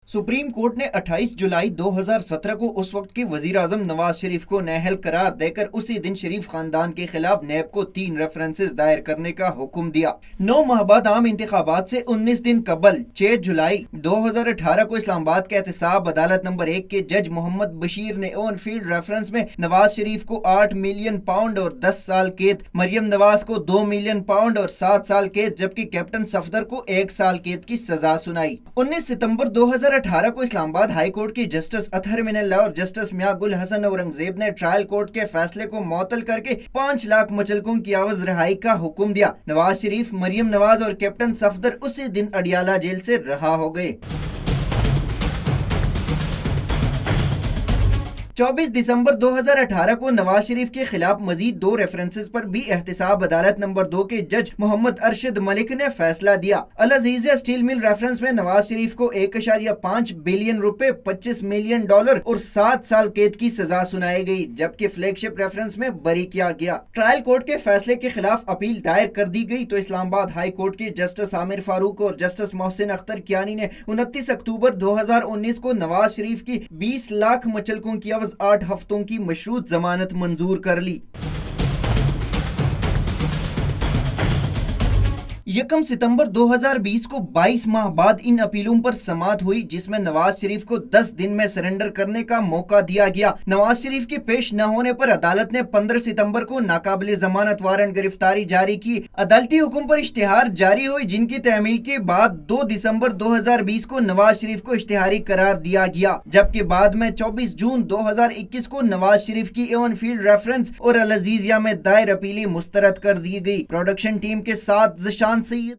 Supreme court ने 28 जुलाई 2017 को उस वक्त के वजीर आजम नवाज शरीफ को नाअहल करार देकर उसी दिन शरीफ खानदान के खिलाफ नैब को 3 रेफरेंसेस दायर करने का हुक्म दिया। 9 माह बाद आम इंतखाबात से 19 दिन कबल 6 जुलाई 2018 को इस्लामाबाद के एहतसाब अदालत नंबर 1 के जज मोहम्मद बशीर ने ऑन फील्ड रेफरेंस में नवाज शरीफ को 8 मिलियन पाउंड और 10 साल कैद, मरियम नवाज को 2 मिलियन पाउंड और 7 साल कैद जबकि कैप्टन सफदर को 1 साल कैद की सजा सुनाई। 19 सितंबर 2018 को इस्लामाबाद हाई कोर्ट की जस्टिस अतहर मिनल्लाह और जस्टिस मियां गुल हसन औरंगजेब ने ट्रायल कोर्ट के फैसले को मुअत्तल करके 5 लाख मुचलकों की आवाज रिहाई का हुक्म दिया। नवाज शरीफ, मरियम नवाज और कैप्टन सफदर उसी दिन अडियाला जेल से रहा हो गए। 24 दिसंबर 2018 को नवाज शरीफ के खिलाफ मजीद 2 रेफरेंसेस पर भी एहतसाब अदालत नंबर 2 के जज मोहम्मद अरशद मलिक ने फैसला दिया। अल अजीजिया स्टील मिल रेफरेंस में नवाज शरीफ को 1.5 बिलियन रुपए, 25 मिलियन डॉलर और 7 साल कैद की सजा सुनाई गई जबकि फ्लैगशिप रेफरेंस में बरी किया गया। ट्रायल कोर्ट के फैसले के खिलाफ अपील दायर कर दी गई तो इस्लामाबाद हाई कोर्ट के जस्टिस आमिर फारूक और जस्टिस मोहसिन अख्तर कियानी ने 29 अक्टूबर 2019 को नवाज शरीफ की 20 लाख मुचलकों की 8 हफ्तों की मशरूत जमानत मंजूर कर ली। 1 सितंबर 2020 को 22 माह बाद इन अपीलों पर समाअत हुई जिसमें नवाज शरीफ को 10 दिन में सरेंडर करने का मौका दिया गया। नवाज शरीफ के पेश न होने पर अदालत ने 15 सितंबर को नाकाबिले जमानत वारंट गिरफ्तारी जारी की। अदालती हुक्म पर इश्तिहार जारी हुई जिनकी तहमील के बाद 2 दिसंबर 2020 को नवाज शरीफ को इश्तिहारी करार दिया गया जबकि बाद में 24 जून 2021 को नवाज शरीफ की ऑन फील्ड रेफरेंस और अल अजीजिया में दायर अपीलें मुस्तरद कर दी गई। प्रोडक्शन टीम के साथ ज़शान सैयद।